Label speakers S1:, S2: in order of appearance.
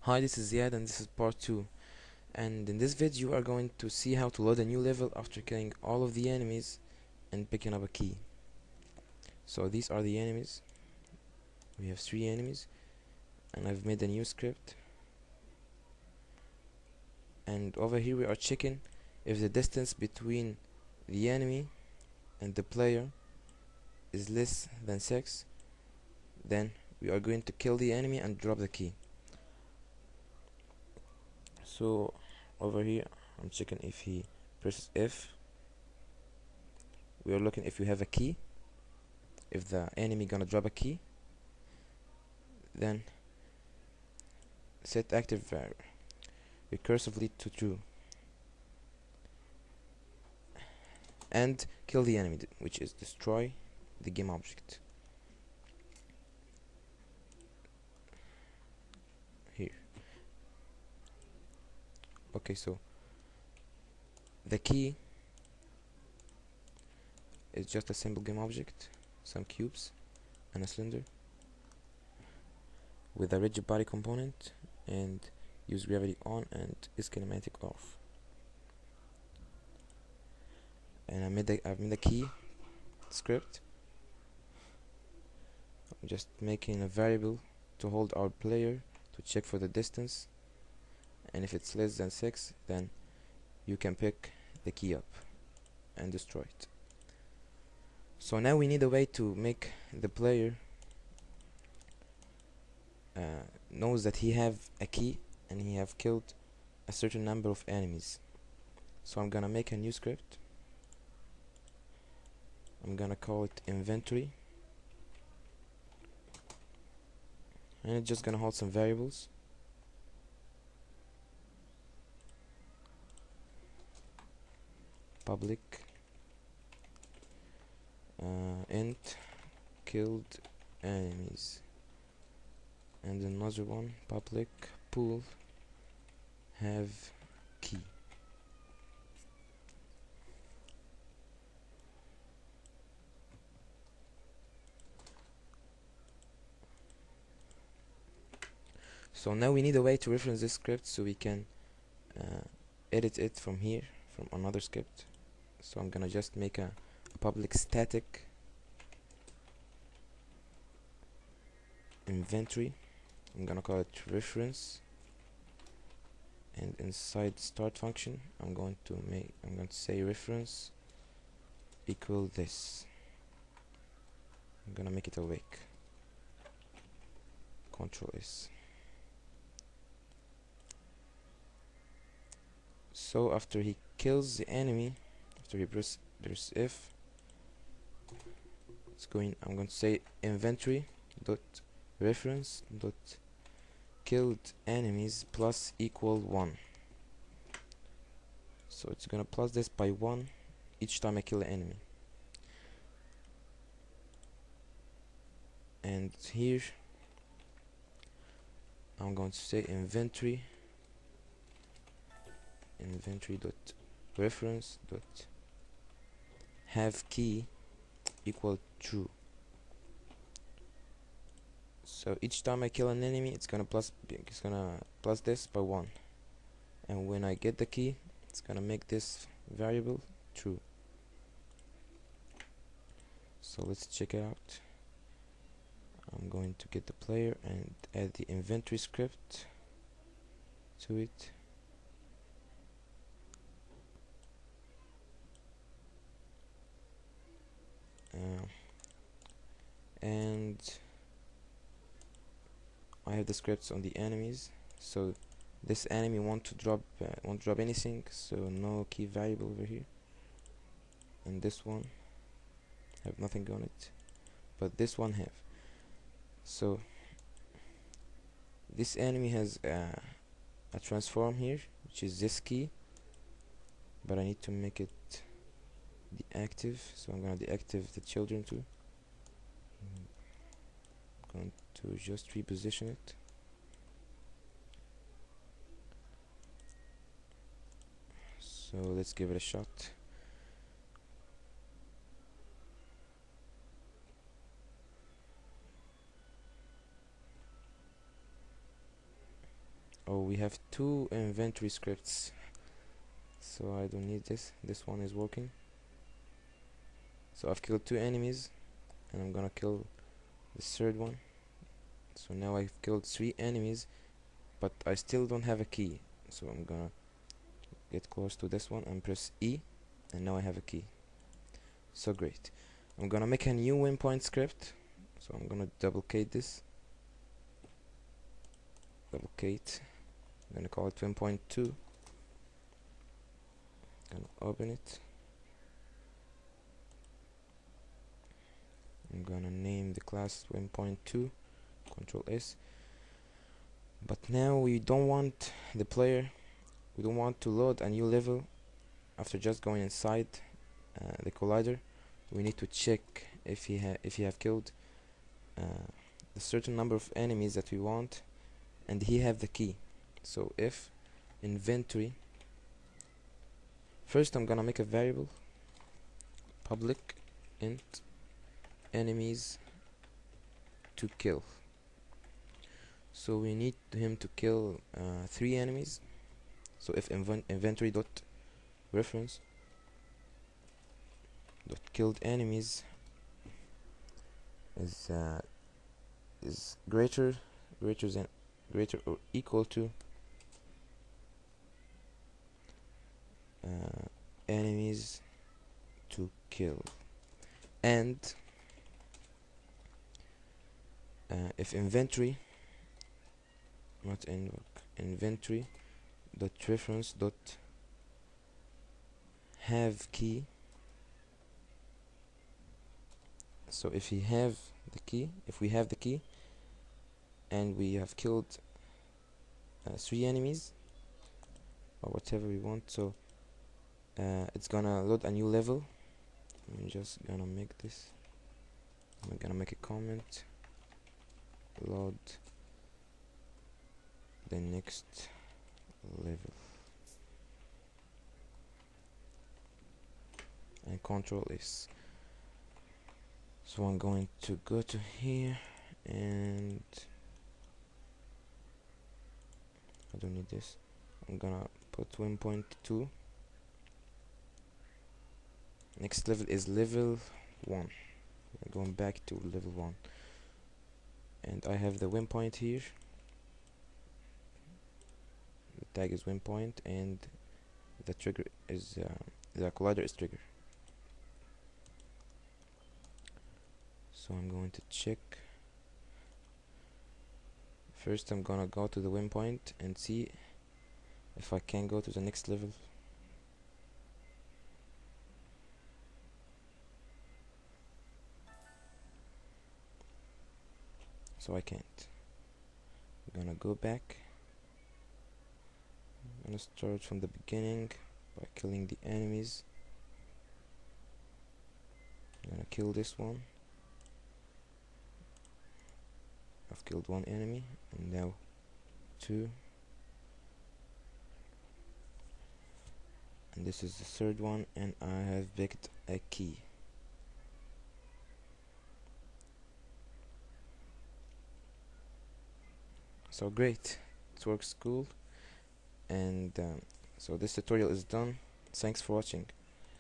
S1: Hi, this is Ziad and this is part 2. And in this video you are going to see how to load a new level after killing all of the enemies and picking up a key. So these are the enemies. We have 3 enemies and I've made a new script. And over here we are checking if the distance between the enemy and the player is less than 6, then we are going to kill the enemy and drop the key. So over here I'm checking if he presses F. We are looking if you have a key, if the enemy gonna drop a key, then set active recursively to true and kill the enemy, which is destroy the game object. Here. Okay, so the key is just a simple game object, some cubes and a cylinder with a rigid body component, and use gravity on and is kinematic off. And I've made a key script. I'm just making a variable to hold our player to check for the distance, and if it's less than 6, then you can pick the key up and destroy it. So now we need a way to make the player knows that he have a key and he have killed a certain number of enemies. So I'm gonna make a new script. I'm gonna call it inventory, and it's just gonna hold some variables. Public int killed enemies, and another one public pool have key. So now we need a way to reference this script so we can edit it from here, from another script. So I'm gonna just make a public static inventory. I'm gonna call it reference, and inside start function I'm going to say reference equal this. I'm gonna make it awake. Control S. So after he kills the enemy, after he press F, I'm going to say inventory dot reference dot killed enemies plus equal 1. So it's gonna plus this by 1 each time I kill an enemy. And here I'm going to say inventory dot reference dot have key equal true. So each time I kill an enemy, it's gonna plus this by 1, and when I get the key, it's gonna make this variable true. So let's check it out. I'm going to get the player and add the inventory script to it. And I have the scripts on the enemies. So this enemy won't drop anything, so no key variable over here. And this one have nothing on it, but this one have. So this enemy has a transform here, which is this key, but I need to make it deactive, so I'm gonna deactive the children too. I'm going to just reposition it. So let's give it a shot. Oh, we have two inventory scripts, so I don't need this one is working. So I've killed two enemies and I'm gonna kill the third one. So now I've killed three enemies, but I still don't have a key. So I'm gonna get close to this one and press E, and now I have a key. So great. I'm gonna make a new waypoint script. So I'm gonna duplicate this. Duplicate. I'm gonna call it waypoint2. Gonna open it. I'm gonna name the class waypoint2. Control S. But now we don't want the player. We don't want to load a new level after just going inside the collider. We need to check if he have killed a certain number of enemies that we want, and he have the key. So if inventory, first I'm gonna make a variable public int enemies to kill. So we need him to kill 3 enemies. So if inventory dot reference dot killed enemies is greater or equal to enemies to kill, and if inventory not invoke inventory dot reference dot have key. So if we have the key and we have killed 3 enemies or whatever we want, so it's gonna load a new level. I'm just gonna make this. I'm gonna make a comment. Load the next level and Control S. So I'm going to go to here, and I don't need this. I'm gonna put 1.2. Next level is level 1. I'm going back to level 1, and I have the waypoint here. The tag is waypoint, and the trigger is the collider is trigger. So I'm going to check. First I'm gonna go to the waypoint and see if I can go to the next level. So I can't. I'm gonna go back. I'm gonna start from the beginning by killing the enemies. I'm gonna kill this one. I've killed 1 enemy, and now 2, and this is the 3rd one, and I have picked a key. So great, it works cool, and so this tutorial is done. Thanks for watching.